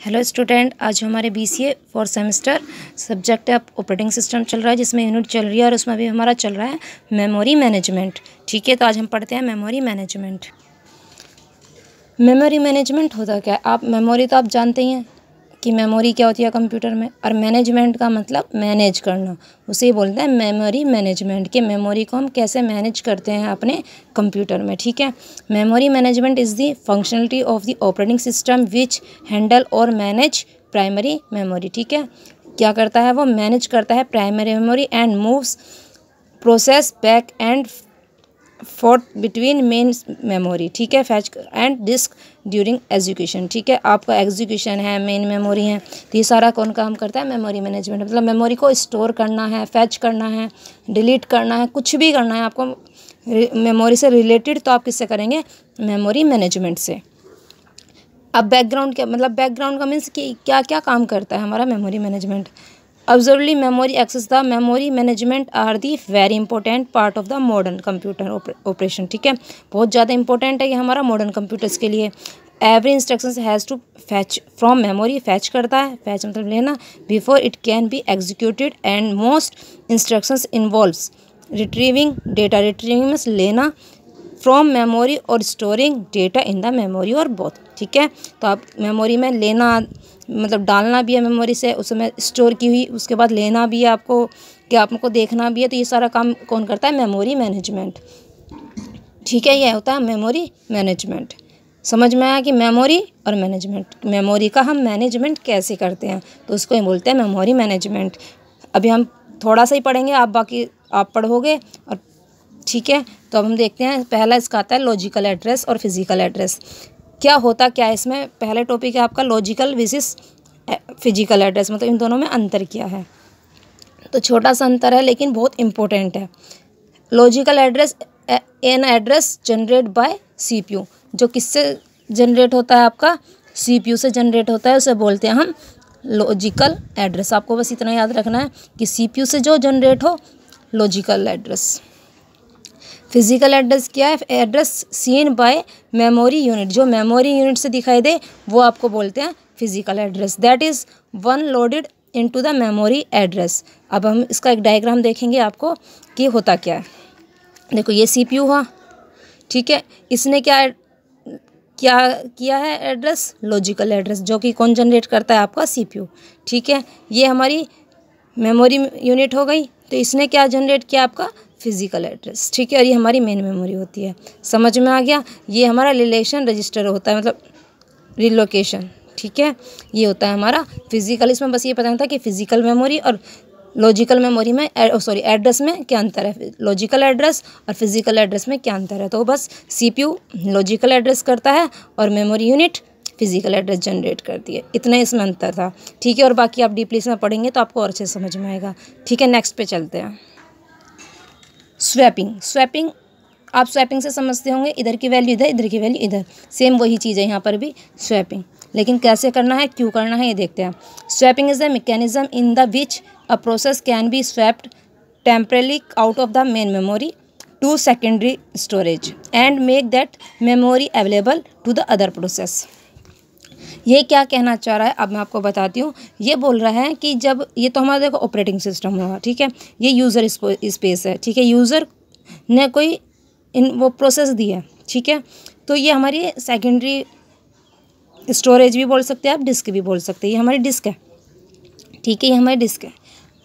Hello student, आज हमारे BCA fourth semester subject है ऑपरेटिंग सिस्टम चल रहा है, जिसमें यूनिट चल रही है और उसमें भी हमारा चल रहा है मेमोरी मैनेजमेंट। ठीक है, तो आज हम पढ़ते हैं मेमोरी मैनेजमेंट। मेमोरी मैनेजमेंट होता क्या है? आप मेमोरी तो आप जानते ही हैं कि मेमोरी क्या होती है कंप्यूटर में, और मैनेजमेंट का मतलब मैनेज करना, उसे ही बोलते हैं मेमोरी मैनेजमेंट। कि मेमोरी को हम कैसे मैनेज करते हैं अपने कंप्यूटर में। ठीक है, memory management is the functionality of the operating system which handle और मैनेज प्राइमरी मेमोरी। ठीक है, क्या करता है वो? मैनेज करता है primary memory and moves process back and forth between main memory. ठीक है, fetch and disk during execution. ठीक है, आपका एग्जीक्यूशन है, मेन मेमोरी है, तो ये सारा कौन काम करता है? Memory management. मतलब मेमोरी को स्टोर करना है, फैच करना है, डिलीट करना है, कुछ भी करना है आपको मेमोरी से रिलेटेड, तो आप किससे करेंगे? मेमोरी मैनेजमेंट से। अब बैकग्राउंड क्या मतलब? बैकग्राउंड का मीन्स कि क्या क्या काम करता है हमारा memory management. Observably, memory access the memory management are the very important part of the modern computer operation। ठीक है, बहुत ज़्यादा इंपॉर्टेंट है ये हमारा मॉडर्न कंप्यूटर्स के लिए। Every instruction has to fetch from memory. Fetch करता है, फैच मतलब लेना, before it can be executed, and most instructions involves retrieving data. Retrieving means लेना फ्रॉम मेमोरी और storing data in the memory और both. ठीक है, तो आप मेमोरी में लेना मतलब डालना भी है मेमोरी से, उसमें स्टोर की हुई, उसके बाद लेना भी है आपको, कि आपको देखना भी है। तो ये सारा काम कौन करता है? Memory management. ठीक है, ये होता है मेमोरी मैनेजमेंट। समझ में आया कि मेमोरी और मैनेजमेंट, मेमोरी का हम मैनेजमेंट कैसे करते हैं, तो उसको ही बोलते हैं मेमोरी मैनेजमेंट। अभी हम थोड़ा सा ही पढ़ेंगे, आप बाकी आप पढ़ोगे। और ठीक है, तो अब हम देखते हैं। पहला इसका आता है लॉजिकल एड्रेस और फिजिकल एड्रेस। क्या होता क्या है इसमें? पहले टॉपिक है आपका लॉजिकल विसेस फिजिकल एड्रेस, मतलब इन दोनों में अंतर क्या है। तो छोटा सा अंतर है लेकिन बहुत इंपॉर्टेंट है। Logical address an address generate by CPU। जो किससे जनरेट होता है? आपका CPU से जनरेट होता है, उसे बोलते हैं हम लॉजिकल एड्रेस। आपको बस इतना याद रखना है कि CPU से जो जनरेट हो, लॉजिकल एड्रेस। फिजिकल एड्रेस क्या है? Address seen by memory unit. जो मेमोरी यूनिट से दिखाई दे वो आपको बोलते हैं physical address. That is one loaded into the memory address. अब हम इसका एक डायग्राम देखेंगे आपको कि होता क्या है। देखो, ये CPU हुआ। ठीक है, इसने क्या किया है? एड्रेस लॉजिकल एड्रेस, जो कि कौन जनरेट करता है? आपका CPU। ठीक है, ये हमारी मेमोरी यूनिट हो गई। तो इसने क्या जनरेट किया? आपका फिजिकल एड्रेस। ठीक है, और ये हमारी मेन मेमोरी होती है। समझ में आ गया? ये हमारा रिलेशन रजिस्टर होता है, मतलब रिलोकेशन। ठीक है, ये होता है हमारा फिजिकल। इसमें बस ये पता था कि फिजिकल मेमोरी और लॉजिकल मेमोरी में एड्रेस में क्या अंतर है, लॉजिकल एड्रेस और फिजिकल एड्रेस में क्या अंतर है। तो बस CPU लॉजिकल एड्रेस करता है और memory unit physical address generate करती है। इतना इसमें अंतर था। ठीक है, और बाकी आप डीपली इसमें पढ़ेंगे तो आपको और अच्छे समझ में आएगा। ठीक है, नेक्स्ट पे चलते हैं। स्वैपिंग। स्वैपिंग आप स्वैपिंग से समझते होंगे, इधर की वैल्यू इधर, इधर की वैल्यू इधर, सेम वही चीज़ है यहाँ पर भी स्वैपिंग। लेकिन कैसे करना है, क्यों करना है, ये देखते हैं। Swapping is the mechanism in the which a process can be swapped temporarily out of the main memory to secondary storage and make that memory available to the other process. ये क्या कहना चाह रहा है अब मैं आपको बताती हूँ। ये बोल रहा है कि जब ये तो हमारा देखो ऑपरेटिंग सिस्टम होगा। ठीक है, ये यूज़र स्पेस है। ठीक है, यूज़र ने कोई वो प्रोसेस दी है। ठीक है, तो ये हमारी सेकेंडरी स्टोरेज भी बोल सकते हैं आप, डिस्क भी बोल सकते हैं। ये हमारी डिस्क है। ठीक है, ये हमारी डिस्क है।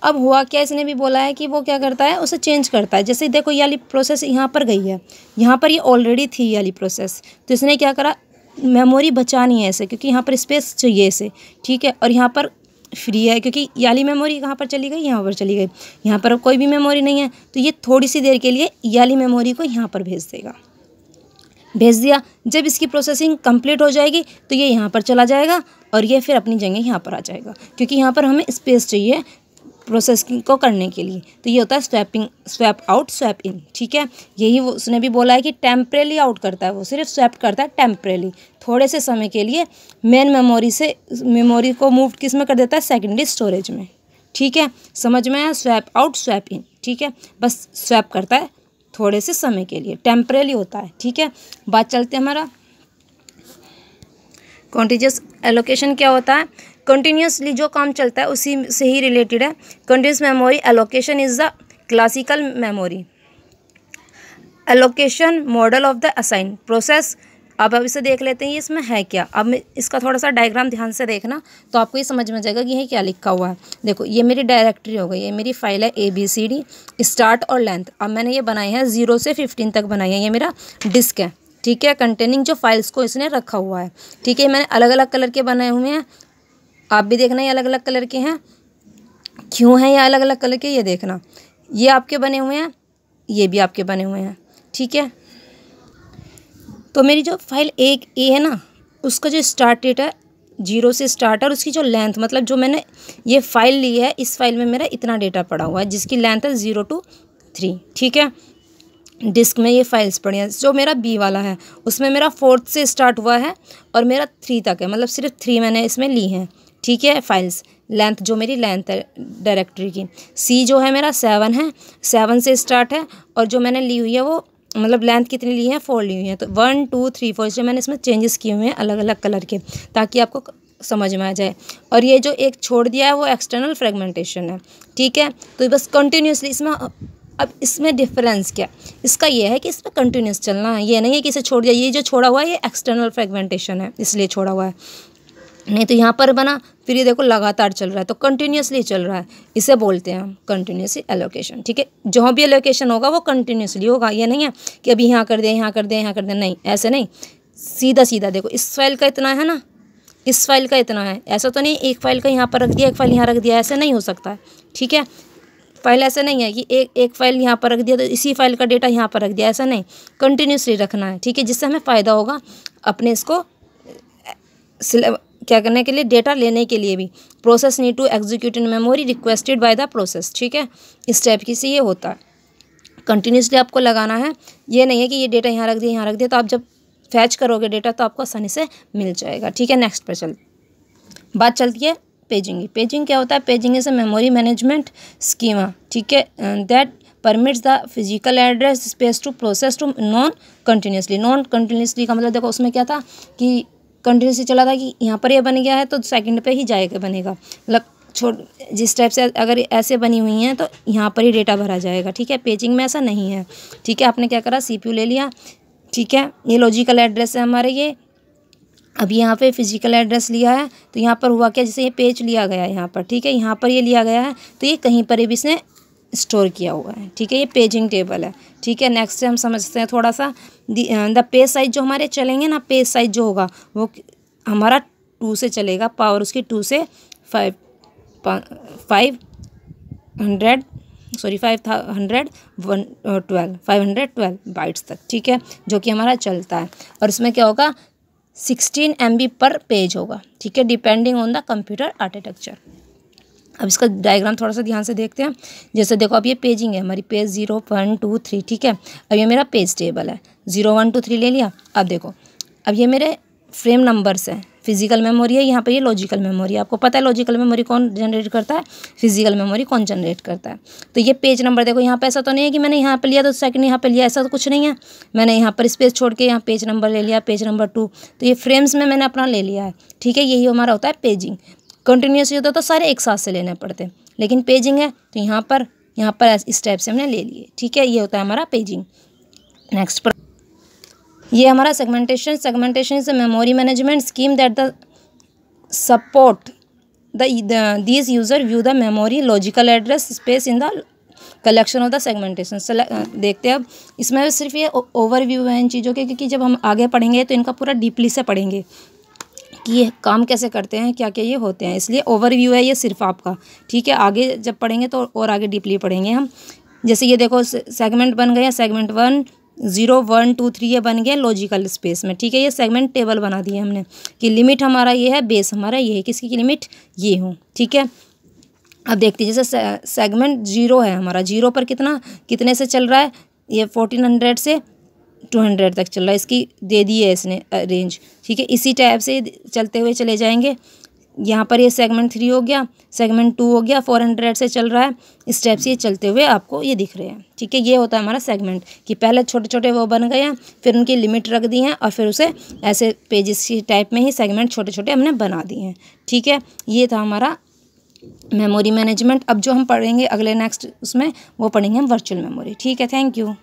अब हुआ क्या, इसने भी बोला है कि वो क्या करता है, उसे चेंज करता है। जैसे देखो, ये वाली प्रोसेस यहाँ पर गई है, यहाँ पर ये ऑलरेडी थी ये वाली प्रोसेस, तो इसने क्या करा, मेमोरी बचानी है इसे, क्योंकि यहाँ पर स्पेस चाहिए इसे। ठीक है, और यहाँ पर फ्री है क्योंकि ये वाली मेमोरी कहाँ पर चली गई, यहाँ पर चली गई। यहाँ पर कोई भी मेमोरी नहीं है, तो ये थोड़ी सी देर के लिए ये वाली मेमोरी को यहाँ पर भेज देगा। भेज दिया, जब इसकी प्रोसेसिंग कंप्लीट हो जाएगी तो ये यहाँ पर चला जाएगा और ये फिर अपनी जगह यहाँ पर आ जाएगा, क्योंकि यहाँ पर हमें स्पेस चाहिए प्रोसेसिंग को करने के लिए। तो ये होता है swapping, swap out swap in. ठीक है, यही वो उसने भी बोला है कि टेम्परेली आउट करता है, वो सिर्फ स्वैप करता है टेम्परेली, थोड़े से समय के लिए मेन मेमोरी से मेमोरी को मूव किस में कर देता है, सेकेंडरी स्टोरेज में। ठीक है, समझ में आया? Swap out swap in. ठीक है, बस स्वैप करता है थोड़े से समय के लिए, टेम्परेली होता है। ठीक है, बात चलते हैं हमारा कॉन्टिजियस एलोकेशन क्या होता है? कंटिन्यूसली जो काम चलता है उसी से ही रिलेटेड है। Continuous memory allocation is the classical memory allocation model of the assign process. अब इसे देख लेते हैं ये इसमें है क्या। अब मैं इसका थोड़ा सा डायग्राम ध्यान से देखना तो आपको ये समझ में जाएगा कि ये क्या लिखा हुआ है। देखो ये मेरी डायरेक्टरी हो गई, ये मेरी फाइल है ABCD स्टार्ट और लेंथ। अब मैंने ये बनाई है 0 से 15 तक बनाई है। ये मेरा डिस्क है, ठीक है, कंटेनिंग जो फाइल्स को इसने रखा हुआ है, ठीक है। मैंने अलग अलग कलर के बनाए हुए हैं, आप भी देखना ये अलग अलग कलर के हैं। क्यों है ये अलग अलग कलर के, ये देखना। ये आपके बने हुए हैं, ये भी आपके बने हुए हैं, ठीक है। तो मेरी जो फाइल एक ए है ना, उसका जो स्टार्ट डेट है 0 से स्टार्ट है, और उसकी जो लेंथ मतलब जो मैंने ये फाइल ली है, इस फाइल में मेरा इतना डेटा पड़ा हुआ है जिसकी लेंथ है 0 to 3, ठीक है। डिस्क में ये फाइल्स पड़ी हैं। जो मेरा बी वाला है उसमें मेरा 4th से स्टार्ट हुआ है और मेरा 3 तक है, मतलब सिर्फ 3 मैंने इसमें ली हैं, ठीक है, फाइल्स। लेंथ जो मेरी लेंथ है डायरेक्टरी की। सी जो है मेरा 7 है, 7 से स्टार्ट है, और जो मैंने ली हुई है वो मतलब लेंथ कितनी ली है, 4 ली हुई है। तो 1 2 3 4 इसलिए मैंने इसमें चेंजेस किए हुए हैं अलग अलग कलर के, ताकि आपको समझ में आ जाए। और ये जो एक छोड़ दिया है वो एक्सटर्नल फ्रेगमेंटेशन है, ठीक है। तो बस कंटिन्यूसली इसमें, अब इसमें डिफरेंस क्या, इसका ये है कि इसमें कंटिन्यूस चलना है, ये नहीं है कि इसे छोड़ दिया। ये जो छोड़ा हुआ है ये एक्सटर्नल फ्रेगमेंटेशन है, इसलिए छोड़ा हुआ है। नहीं तो यहाँ पर बना, फिर ये देखो लगातार चल रहा है, तो कंटिन्यूसली चल रहा है, इसे बोलते हैं हम कंटिन्यूसली एलोकेशन, ठीक है। जहाँ भी एलोकेशन होगा वो कंटिन्यूसली होगा। ये नहीं है कि अभी यहाँ कर दे, यहाँ कर दे, यहाँ कर दे, नहीं, ऐसे नहीं। सीधा सीधा देखो, इस फाइल का इतना है ना, इस फाइल का इतना है, ऐसा तो नहीं एक फाइल का यहाँ पर रख दिया, एक फाइल यहाँ रख दिया, ऐसे नहीं हो सकता है, ठीक है। फाइल ऐसे नहीं है कि एक फाइल यहाँ पर रख दिया तो इसी फाइल का डेटा यहाँ पर रख दिया, ऐसा नहीं, कंटिन्यूसली रखना है, ठीक है, जिससे हमें फ़ायदा होगा अपने इसको क्या करने के लिए, डेटा लेने के लिए भी। Process need to execute in memory requested by the process, ठीक है, इस टाइप की से ये होता है। कंटिन्यूसली आपको लगाना है, ये नहीं है कि ये डेटा यहाँ रख दिया, यहाँ रख दिया, तो आप जब फैच करोगे डेटा तो आपको आसानी से मिल जाएगा, ठीक है। नेक्स्ट पर बात चलती है पेजिंग की। पेजिंग क्या होता है? Paging is a memory management schema, ठीक है, that permits the physical address space to process to non continuously. Non continuously का मतलब देखो उसमें क्या था कि कंटिन्यूसली चला था कि यहाँ पर ये बन गया है तो सेकंड पे ही जाएगा, बनेगा, मतलब जिस टाइप से अगर ऐसे बनी हुई हैं तो यहाँ पर ही डेटा भरा जाएगा, ठीक है। पेजिंग में ऐसा नहीं है, ठीक है। आपने क्या करा, CPU ले लिया, ठीक है, ये लॉजिकल एड्रेस है हमारे, ये अब यहाँ पे फिजिकल एड्रेस लिया है, तो यहाँ पर हुआ क्या, जैसे ये पेज लिया गया है यहाँ पर, ठीक है, यहाँ पर ये लिया गया है तो ये कहीं पर भी इसने स्टोर किया हुआ है, ठीक है, ये पेजिंग टेबल है, ठीक है। नेक्स्ट से हम समझते हैं थोड़ा सा द पेज साइज जो हमारे चलेंगे ना, पेज साइज जो होगा वो हमारा 2 से चलेगा, पावर उसकी 2 से 512 बाइट्स तक, ठीक है, जो कि हमारा चलता है। और इसमें क्या होगा, 16 MB पर पेज होगा, ठीक है, depending on the computer architecture. अब इसका डायग्राम थोड़ा सा ध्यान से देखते हैं। जैसे देखो अब ये पेजिंग है हमारी, पेज 0 1 2 3, ठीक है। अब ये मेरा पेज टेबल है, 0 1 2 3 ले लिया। अब देखो, अब ये मेरे फ्रेम नंबर्स हैं, फिजिकल मेमोरी है, यहाँ पे ये लॉजिकल मेमोरी है। आपको पता है लॉजिकल मेमोरी कौन जनरेट करता है, फिजिकल मेमोरी कौन जनरेट करता है। तो ये पेज नंबर देखो, यहाँ पे ऐसा तो नहीं है कि मैंने यहाँ पे लिया तो सेकंड यहाँ पे लिया, ऐसा तो कुछ नहीं है। मैंने यहाँ पर स्पेस छोड़ के यहाँ पेज नंबर ले लिया, पेज नंबर 2, तो ये फ्रेम्स में मैंने अपना ले लिया है, ठीक है। यही हमारा होता है पेजिंग। कंटिन्यूसली होता तो सारे एक साथ से लेने पड़ते, लेकिन पेजिंग है तो यहाँ पर इस टाइप से हमने ले लिए, ठीक है, ये होता है हमारा पेजिंग। नेक्स्ट पर ये हमारा segmentation is a memory management scheme that the support these user view the memory logical address space in the collection of the segmentation. देखते हैं अब इसमें सिर्फ ये ओवरव्यू है इन चीज़ों के, क्योंकि जब हम आगे पढ़ेंगे तो इनका पूरा डीपली से पढ़ेंगे कि ये काम कैसे करते हैं, क्या क्या ये होते हैं, इसलिए ओवरव्यू है ये सिर्फ आपका, ठीक है। आगे जब पढ़ेंगे तो और आगे डीपली पढ़ेंगे हम। जैसे ये देखो सेगमेंट बन गया, सेगमेंट 1 0 1 2 3 ये बन गया लॉजिकल स्पेस में, ठीक है। ये सेगमेंट टेबल बना दिया हमने कि लिमिट हमारा ये है, बेस हमारा ये है, किसकी लिमिट ये हो, ठीक है। अब देखते हैं जैसे सेगमेंट 0 है हमारा, 0 पर कितने से चल रहा है, ये 1400 से 200 तक चल रहा है, इसकी दे दी है इसने रेंज, ठीक है। इसी टाइप से चलते हुए चले जाएंगे। यहाँ पर ये सेगमेंट 3 हो गया, सेगमेंट 2 हो गया, 400 से चल रहा है, इस टाइप से ये चलते हुए आपको ये दिख रहे हैं। ठीक है, ये होता है हमारा सेगमेंट कि पहले छोटे छोटे वो बन गए हैं, फिर उनकी लिमिट रख दी हैं और फिर उसे ऐसे पेजेस की टाइप में ही सेगमेंट छोटे छोटे हमने बना दिए हैं। ठीक है, ये था हमारा मेमोरी मैनेजमेंट। अब जो हम पढ़ेंगे अगले नेक्स्ट उसमें वो पढ़ेंगे हम वर्चुअल मेमोरी। ठीक है, थैंक यू।